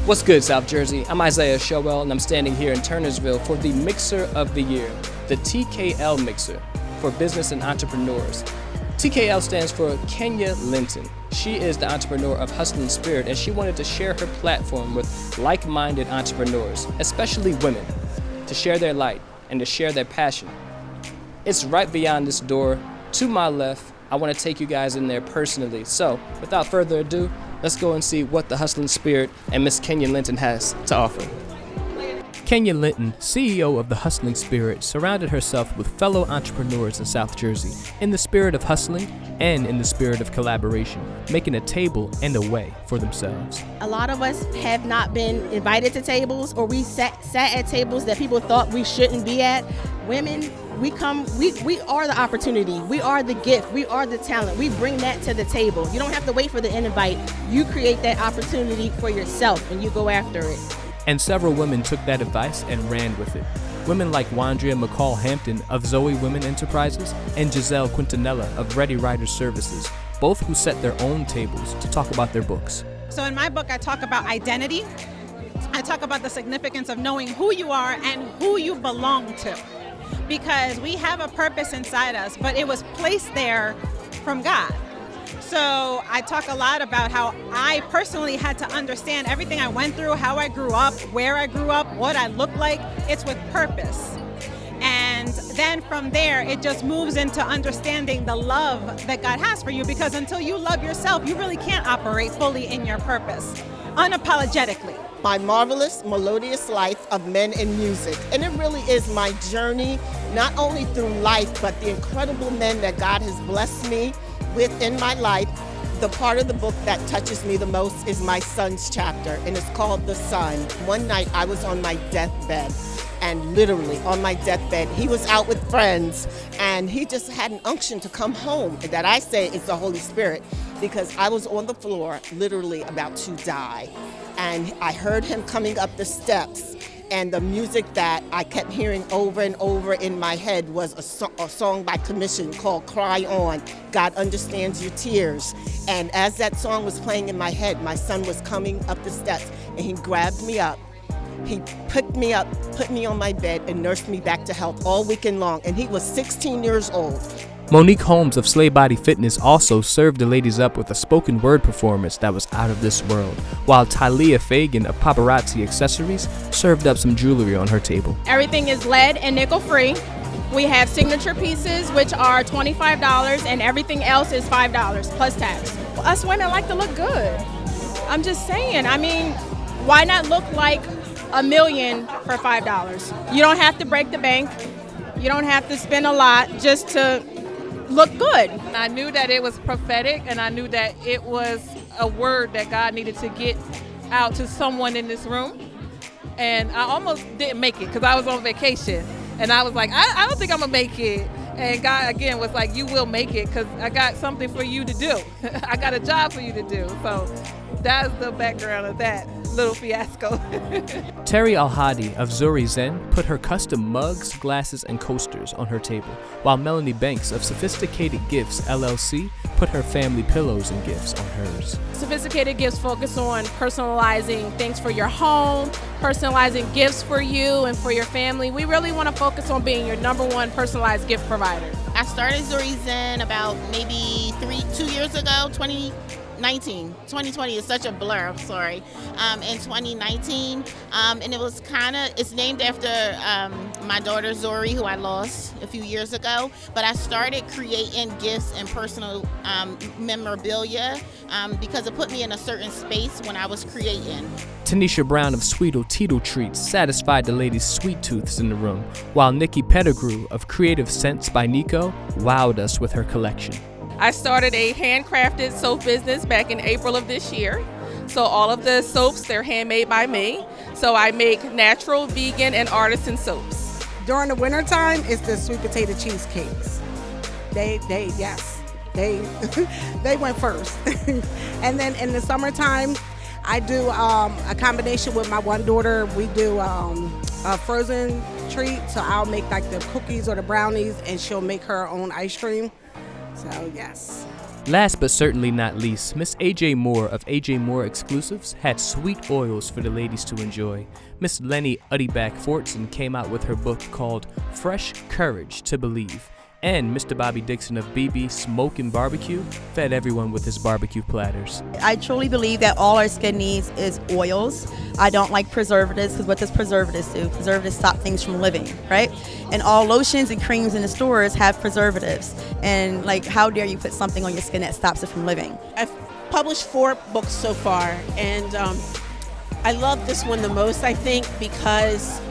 What's good, South Jersey? I'm Isaiah Showell, and I'm standing here in Turnersville for the Mixer of the Year, the TKL Mixer for business and entrepreneurs. TKL stands for Kenya Linton. She is the entrepreneur of Hustling Spirit, and she wanted to share her platform with like-minded entrepreneurs, especially women, to share their light and to share their passion. It's right beyond this door. To my left, I want to take you guys in there personally. So, without further ado, let's go and see what the Hustling Spirit and Miss Kenya Linton has to offer. Kenya Linton, CEO of the Hustling Spirit, surrounded herself with fellow entrepreneurs in South Jersey in the spirit of hustling and in the spirit of collaboration, making a table and a way for themselves. A lot of us have not been invited to tables, or we sat at tables that people thought we shouldn't be at. Women, we are the opportunity. We are the gift. We are the talent. We bring that to the table. You don't have to wait for the invite. You create that opportunity for yourself and you go after it. And several women took that advice and ran with it. Women like Andrea McCall Hampton of Zoe Women Enterprises and Giselle Quintanilla of Ready Riders Services, both who set their own tables to talk about their books. So in my book, I talk about identity. I talk about the significance of knowing who you are and who you belong to. Because we have a purpose inside us, but it was placed there from God. So I talk a lot about how I personally had to understand everything I went through, how I grew up, where I grew up, what I look like. It's with purpose. And then from there, it just moves into understanding the love that God has for you, because until you love yourself, you really can't operate fully in your purpose, unapologetically. My marvelous, melodious life of men in music. And it really is my journey, not only through life, but the incredible men that God has blessed me with in my life. The part of the book that touches me the most is my son's chapter, and it's called The Son. One night I was on my deathbed, and literally on my deathbed, he was out with friends, and he just had an unction to come home. And that I say is the Holy Spirit, because I was on the floor, literally about to die. And I heard him coming up the steps, and the music that I kept hearing over and over in my head was a song by commission called Cry On, God Understands Your Tears. And as that song was playing in my head, my son was coming up the steps, and he grabbed me up. He picked me up, put me on my bed, and nursed me back to health all weekend long. And he was 16 years old. Monique Holmes of Slay Body Fitness also served the ladies up with a spoken word performance that was out of this world, while Talia Fagan of Paparazzi Accessories served up some jewelry on her table. Everything is lead and nickel free. We have signature pieces, which are $25, and everything else is $5 plus tax. Us women like to look good. I'm just saying, I mean, why not look like $1 million for $5? You don't have to break the bank. You don't have to spend a lot just to look good. I knew that it was prophetic, and I knew that it was a word that God needed to get out to someone in this room. And I almost didn't make it because I was on vacation, and I was like, I don't think I'm gonna make it. And God again was like, you will make it, because I got something for you to do. I got a job for you to do. So that's the background of that little fiasco. Terry Alhadi of Zuri Zen put her custom mugs, glasses, and coasters on her table, while Melanie Banks of Sophisticated Gifts LLC put her family pillows and gifts on hers. Sophisticated Gifts focus on personalizing things for your home, personalizing gifts for you and for your family. We really want to focus on being your #1 personalized gift provider. I started Zuri Zen about maybe 2 years ago, 2019. 2020 is such a blur, I'm sorry. In 2019, and it's named after my daughter Zori, who I lost a few years ago. But I started creating gifts and personal memorabilia because it put me in a certain space when I was creating. Tanisha Brown of Sweetle Teetle Treats satisfied the ladies' sweet tooths in the room, while Nikki Pettigrew of Creative Scents by Nico wowed us with her collection. I started a handcrafted soap business back in April of this year. So all of the soaps, they're handmade by me. So I make natural, vegan, and artisan soaps. During the wintertime, it's the sweet potato cheesecakes. They they went first. And then in the summertime, I do a combination with my one daughter. We do a frozen treat. So I'll make like the cookies or the brownies, and she'll make her own ice cream. So yes. Last but certainly not least, Miss AJ Moore of AJ Moore Exclusives had sweet oils for the ladies to enjoy. Miss Lenny Uddyback Fortson came out with her book called Fresh Courage to Believe. And Mr. Bobby Dixon of BB Smoke and Barbecue fed everyone with his barbecue platters. I truly believe that all our skin needs is oils. I don't like preservatives, because what does preservatives do? Preservatives stop things from living, right? And all lotions and creams in the stores have preservatives. And like, how dare you put something on your skin that stops it from living? I've published 4 books so far, and I love this one the most, I think, because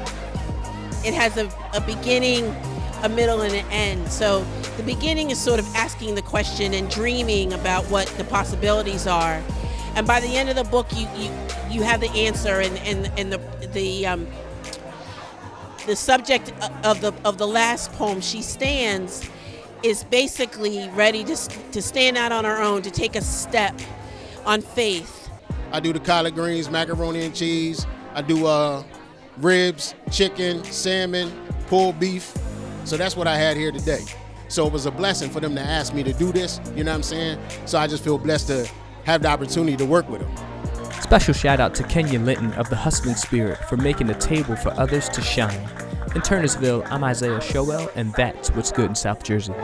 it has a beginning, a middle, and an end. So the beginning is sort of asking the question and dreaming about what the possibilities are, and by the end of the book, you have the answer, and the subject of the last poem, She Stands, is basically ready to stand out on her own, to take a step on faith. I do the collard greens, macaroni and cheese. I do ribs, chicken, salmon, pulled beef. So that's what I had here today. So it was a blessing for them to ask me to do this, you know what I'm saying? So I just feel blessed to have the opportunity to work with them. Special shout out to Kenya Linton of the Hustling Spirit for making a table for others to shine. In Turnersville, I'm Isaiah Showell, and that's what's good in South Jersey.